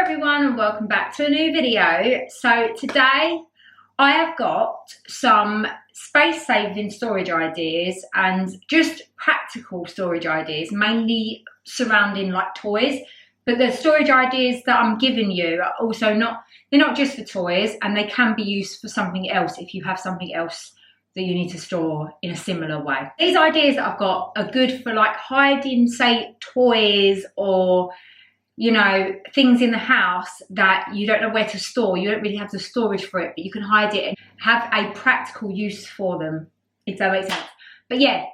everyone and welcome back to a new video. So today I have got some space saving storage ideas and just practical storage ideas, mainly surrounding like toys. But the storage ideas that I'm giving you are also they're not just for toys, and they can be used for something else if you have something else that you need to store in a similar way. These ideas that I've got are good for like hiding, say, toys or, you know, things in the house that you don't know where to store. You don't really have the storage for it, but you can hide it and have a practical use for them, if that makes sense. But yeah,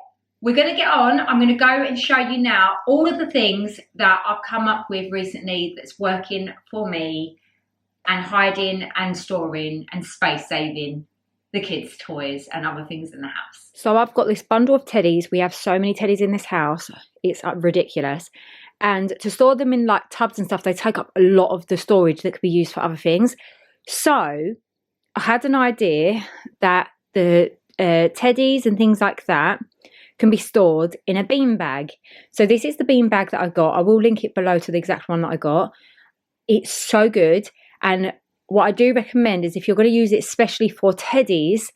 we're going to get on. I'm going to go and show you now all of the things that I've come up with recently that's working for me and hiding and storing and space saving the kids' toys and other things in the house. So I've got this bundle of teddies. We have so many teddies in this house. It's ridiculous. And to store them in like tubs and stuff, they take up a lot of the storage that could be used for other things. So I had an idea that the teddies and things like that can be stored in a bean bag. So this is the bean bag that I got. I will link it below to the exact one that I got. It's so good. And what I do recommend is if you're going to use it especially for teddies,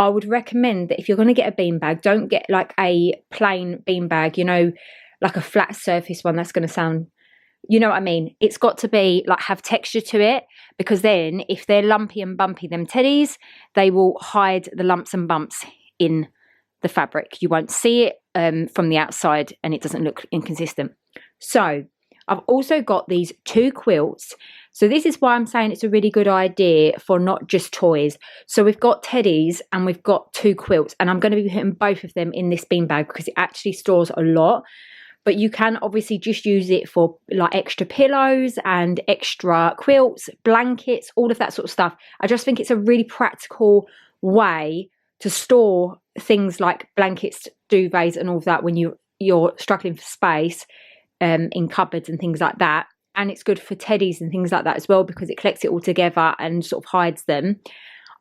I would recommend that if you're going to get a bean bag, don't get like a plain bean bag, you know, like a flat surface one. That's going to sound, you know what I mean? It's got to be like have texture to it, because then if they're lumpy and bumpy, them teddies, they will hide the lumps and bumps in the fabric. You won't see it from the outside and it doesn't look inconsistent. So I've also got these 2 quilts. So this is why I'm saying it's a really good idea for not just toys. So we've got teddies and we've got 2 quilts, and I'm going to be putting both of them in this bean bag because it actually stores a lot. But you can obviously just use it for like extra pillows and extra quilts, blankets, all of that sort of stuff. I just think it's a really practical way to store things like blankets, duvets and all of that when you're struggling for space in cupboards and things like that. And it's good for teddies and things like that as well, because it collects it all together and sort of hides them.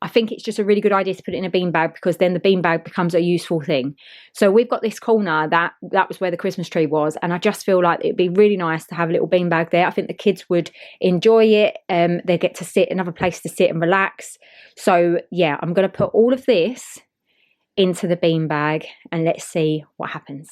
I think it's just a really good idea to put it in a bean bag, because then the bean bag becomes a useful thing. So we've got this corner that was where the Christmas tree was, and I just feel like it'd be really nice to have a little bean bag there. I think the kids would enjoy it. They get to sit, another place to sit and relax. So yeah, I'm going to put all of this into the bean bag and let's see what happens.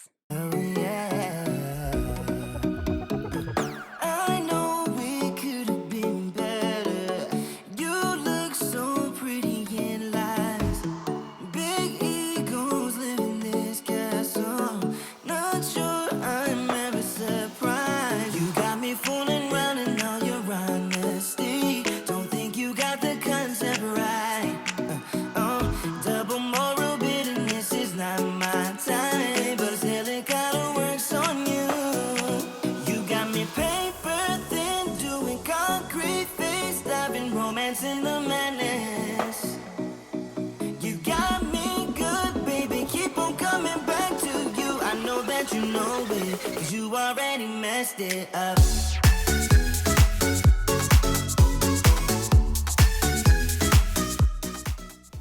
You know it, 'cause you already messed it up.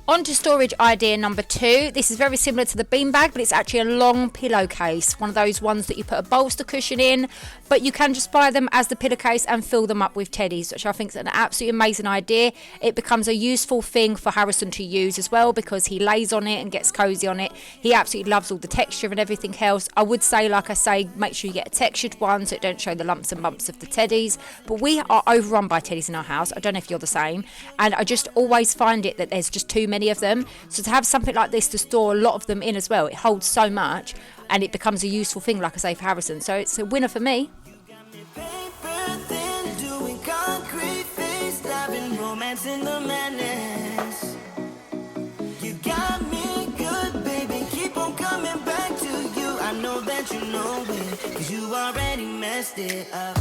On to storage idea number 2. This is very similar to the beanbag, but it's actually a long pillowcase. One of those ones that you put a bolster cushion in, but you can just buy them as the pillowcase and fill them up with teddies, which I think is an absolutely amazing idea. It becomes a useful thing for Harrison to use as well, because he lays on it and gets cozy on it. He absolutely loves all the texture and everything else. I would say, like I say, make sure you get a textured one so it don't show the lumps and bumps of the teddies. But we are overrun by teddies in our house. I don't know if you're the same. And I just always find it that there's just too many of them. So to have something like this to store a lot of them in as well, it holds so much and it becomes a useful thing, like I say, for Harrison. So it's a winner for me. You got me good, baby. Keep on coming back to you. I know that you know it, 'cause you already messed it up.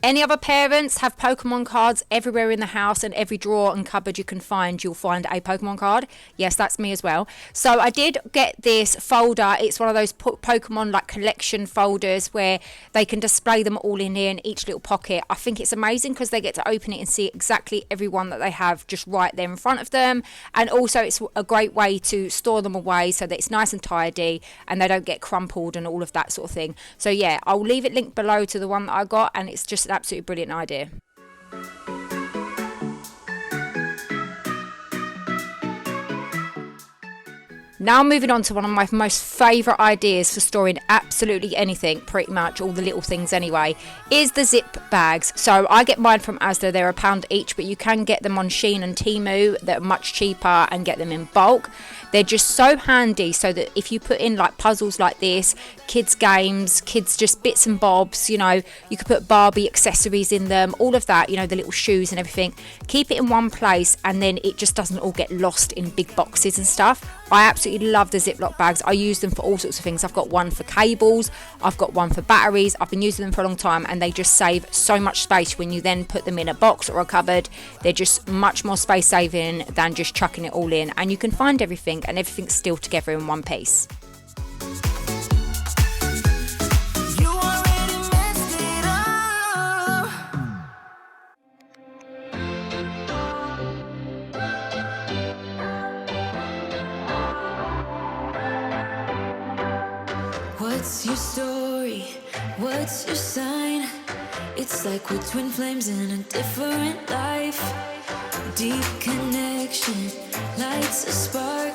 Any other parents have Pokemon cards everywhere in the house, and every drawer and cupboard you can find, you'll find a Pokemon card. Yes, that's me as well. So I did get this folder. It's one of those Pokemon like collection folders where they can display them all in here in each little pocket. I think it's amazing because they get to open it and see exactly every one that they have just right there in front of them. And also it's a great way to store them away so that it's nice and tidy and they don't get crumpled and all of that sort of thing. So yeah, I'll leave it linked below to the one that I got, and it's just an absolutely brilliant idea. Now moving on to one of my most favourite ideas for storing absolutely anything, pretty much all the little things anyway, is the zip bags. So I get mine from Asda, they're £1 each, but you can get them on Shein and Temu, they're much cheaper, and get them in bulk. They're just so handy, so that if you put in like puzzles like this, kids games, kids just bits and bobs, you know, you could put Barbie accessories in them, all of that, you know, the little shoes and everything, keep it in one place, and then it just doesn't all get lost in big boxes and stuff. I absolutely love the Ziploc bags. I use them for all sorts of things. I've got one for cables, I've got one for batteries, I've been using them for a long time, and they just save so much space when you then put them in a box or a cupboard. They're just much more space saving than just chucking it all in, and you can find everything and everything's still together in one piece. You already messed it up. What's your story? What's your sign? It's like we're twin flames in a different life. Deep connection lights a spark.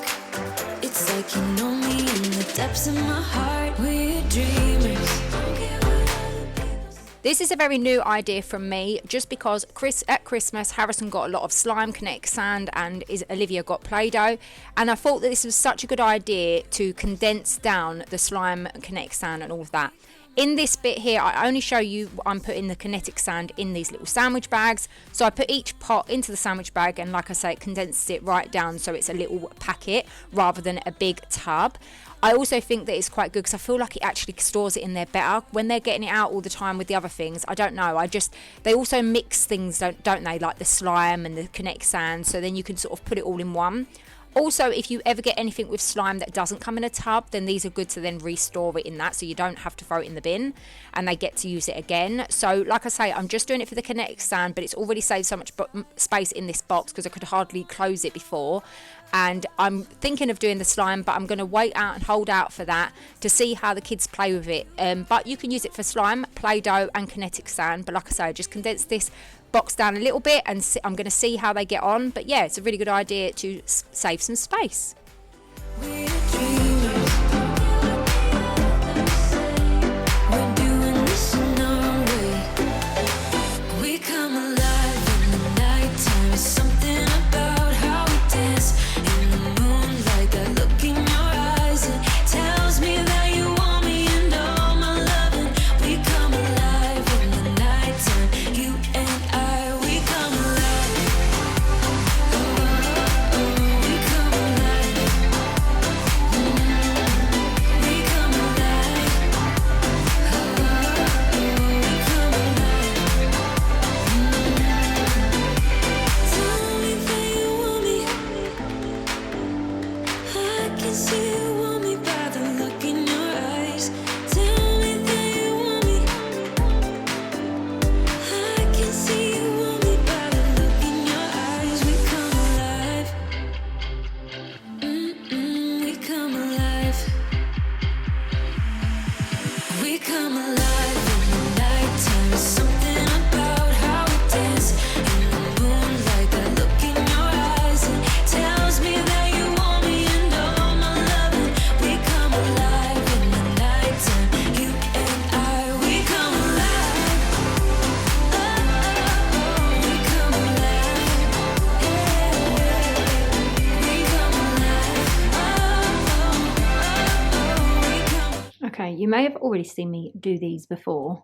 It's like you know me in the depths of my heart. We're dreamers. Don't care what other people say. This is a very new idea from me, just because at Christmas Harrison got a lot of slime, kinetic sand, and Olivia got Play-Doh, and I thought that this was such a good idea to condense down the slime, kinetic sand and all of that. In this bit here, I only show you I'm putting the kinetic sand in these little sandwich bags. So I put each pot into the sandwich bag, and like I say, it condenses it right down so it's a little packet rather than a big tub. I also think that it's quite good because I feel like it actually stores it in there better. When they're getting it out all the time with the other things, I don't know, they also mix things, don't they, like the slime and the kinetic sand, so then you can sort of put it all in one. Also, if you ever get anything with slime that doesn't come in a tub, then these are good to then restore it in that, so you don't have to throw it in the bin and they get to use it again. So like I say, I'm just doing it for the kinetic sand, but it's already saved so much space in this box because I could hardly close it before. And I'm thinking of doing the slime, but I'm going to wait out and hold out for that to see how the kids play with it. But you can use it for slime, Play-Doh and kinetic sand. But like I say, I just condensed this box down a little bit, and I'm going to see how they get on. But yeah, it's a really good idea to save some space. We're dreamers. We're doing this in our way. We come alive in the nighttime. It's something about how we dance in the moonlight. That look in your eyes, it tells me that you want me and all my loving. We come alive in the nighttime. You and I, we come alive. We come alive. We come alive. We come alive. Tell me that you want me. I can see you want me by the look in your eyes. Tell me that you want me. I can see you want me by the look in your eyes. We come alive. We come alive. We come alive in the nighttime. It's something about how we dance in the moonlight. That look in your eyes, it tells me that you want me and all my loving. We come alive in the nighttime. You and I, we come alive. We come alive. We come alive. We come. Okay, you may have already seen me do these before.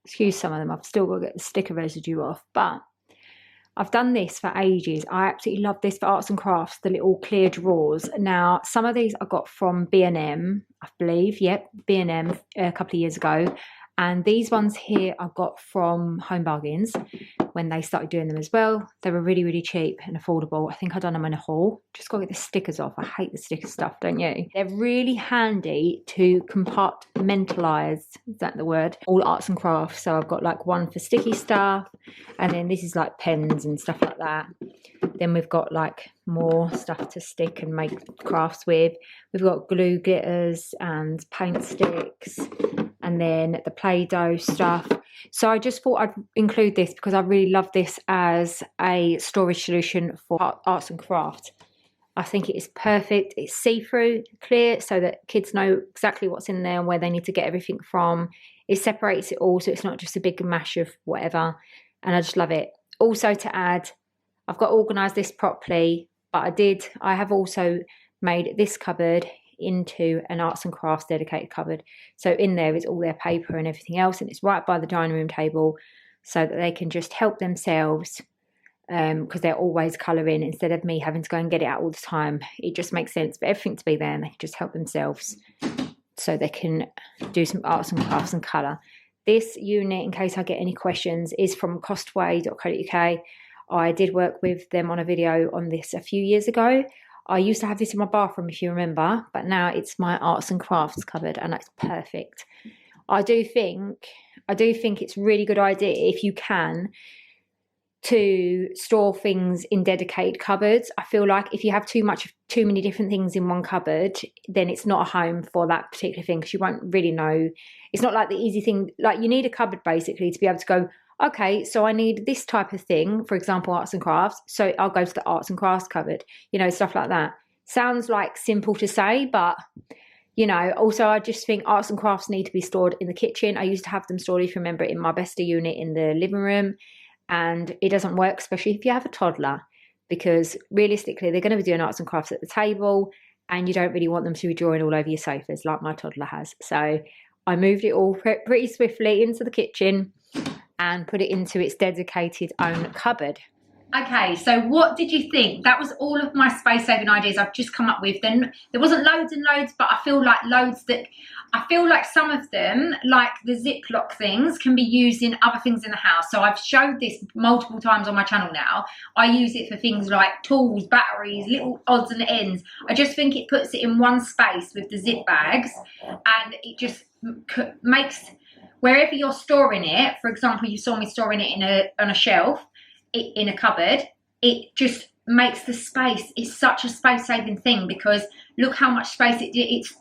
Excuse some of them, I've still got to get the sticker residue off, but I've done this for ages. I absolutely love this for arts and crafts, the little clear drawers. Now, some of these I got from B&M, I believe. Yep, B&M a couple of years ago. And these ones here I got from Home Bargains when they started doing them as well. They were really, really cheap and affordable. I think I done them in a haul. Just got to get the stickers off. I hate the sticker stuff, don't you? They're really handy to compartmentalize, is that the word? All arts and crafts. So I've got like one for sticky stuff, and then this is like pens and stuff like that. Then we've got like more stuff to stick and make crafts with. We've got glue glitters and paint sticks, and then the Play-Doh stuff. So I just thought I'd include this because I really love this as a storage solution for arts and crafts. I think it is perfect. It's see-through, clear, so that kids know exactly what's in there and where they need to get everything from. It separates it all, so it's not just a big mash of whatever. And I just love it. Also to add, I've got to organise this properly, but I have also made this cupboard into an arts and crafts dedicated cupboard. So in there is all their paper and everything else, and it's right by the dining room table so that they can just help themselves, because they're always colouring instead of me having to go and get it out all the time. It just makes sense for everything to be there, and they can just help themselves so they can do some arts and crafts and colour. This unit, in case I get any questions, is from costway.co.uk. I did work with them on a video on this a few years ago. I used to have this in my bathroom, if you remember, but now it's my arts and crafts cupboard, and that's perfect. I do think it's a really good idea, if you can, to store things in dedicated cupboards. I feel like if you have too many different things in one cupboard, then it's not a home for that particular thing, because you won't really know. It's not like the easy thing, like you need a cupboard basically to be able to go, okay, so I need this type of thing, for example, arts and crafts, so I'll go to the arts and crafts cupboard, stuff like that. Sounds like simple to say, but also I just think arts and crafts need to be stored in the kitchen. I used to have them stored, if you remember, in my Bolster unit in the living room. And it doesn't work, especially if you have a toddler, because realistically they're going to be doing arts and crafts at the table, and you don't really want them to be drawing all over your sofas like my toddler has. So I moved it all pretty swiftly into the kitchen and put it into its dedicated own cupboard. Okay, so what did you think? That was all of my space saving ideas I've just come up with. Then there wasn't loads and loads, but I feel like some of them, like the Ziploc things, can be used in other things in the house. So I've showed this multiple times on my channel now. I use it for things like tools, batteries, little odds and ends. I just think it puts it in one space with the zip bags, and it just makes, wherever you're storing it, for example, you saw me storing it on a shelf, in a cupboard, it just makes the space, it's such a space saving thing, because look how much space it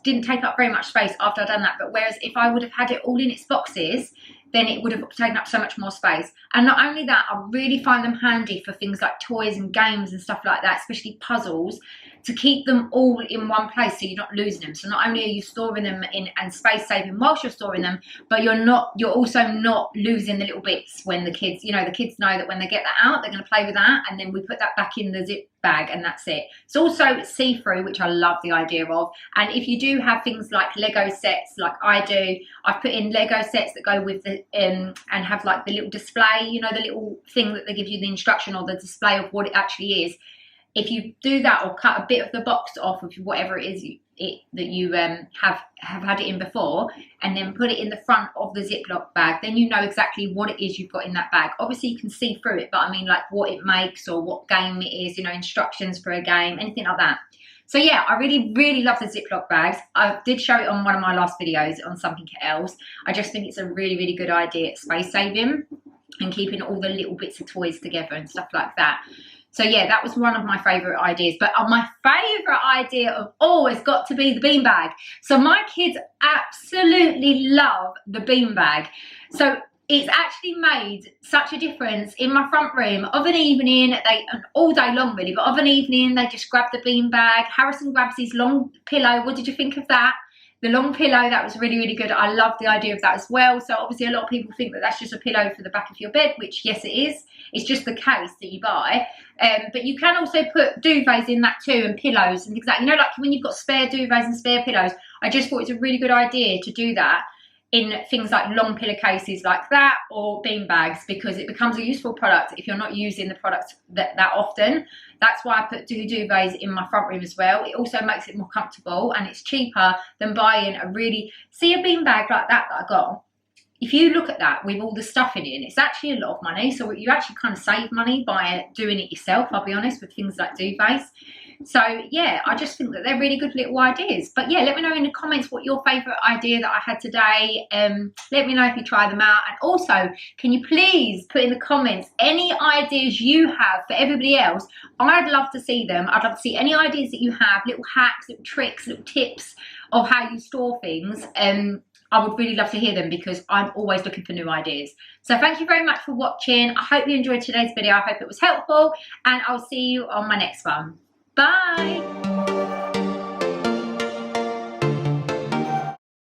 didn't take up very much space after I'd done that. But whereas if I would have had it all in its boxes, then it would have taken up so much more space. And not only that, I really find them handy for things like toys and games and stuff like that, especially puzzles, to keep them all in one place so you're not losing them. So not only are you storing them in and space saving whilst you're storing them, but you're also not losing the little bits when the kids know that when they get that out, they're going to play with that, and then we put that back in the zip bag and that's it. It's also see-through, which I love the idea of. And if you do have things like Lego sets, like I do, I've put in Lego sets that go with the and have like the little display, the little thing that they give you the instruction or the display of what it actually is. If you do that, or cut a bit of the box off of whatever it is that you have had it in before, and then put it in the front of the Ziploc bag, then you know exactly what it is you've got in that bag. Obviously you can see through it, but I mean like what it makes or what game it is, instructions for a game, anything like that. So yeah, I really, really love the Ziploc bags. I did show it on one of my last videos on something else. I just think it's a really, really good idea at space saving and keeping all the little bits of toys together and stuff like that. So yeah, that was one of my favourite ideas. But my favourite idea of all has got to be the beanbag. So my kids absolutely love the beanbag. So it's actually made such a difference in my front room. Of an evening, all day long really, but of an evening, they just grab the beanbag. Harrison grabs his long pillow. What did you think of that? The long pillow, that was really, really good. I love the idea of that as well. So obviously a lot of people think that that's just a pillow for the back of your bed, which yes, it is. It's just the case that you buy. But you can also put duvets in that too, and pillows and things like that. Like when you've got spare duvets and spare pillows, I just thought it's a really good idea to do that in things like long pillowcases like that, or bean bags, because it becomes a useful product if you're not using the product that often. That's why I put duvets in my front room as well. It also makes it more comfortable, and it's cheaper than buying a bean bag like that I got. If you look at that with all the stuff in it, it's actually a lot of money. So you actually kind of save money by doing it yourself, I'll be honest, with things like duvets. So yeah, I just think that they're really good little ideas. But yeah, let me know in the comments what your favourite idea that I had today. Let me know if you try them out. And also, can you please put in the comments any ideas you have for everybody else? I'd love to see them. I'd love to see any ideas that you have, little hacks, little tricks, little tips of how you store things. I would really love to hear them, because I'm always looking for new ideas. So thank you very much for watching. I hope you enjoyed today's video. I hope it was helpful, and I'll see you on my next one. Bye.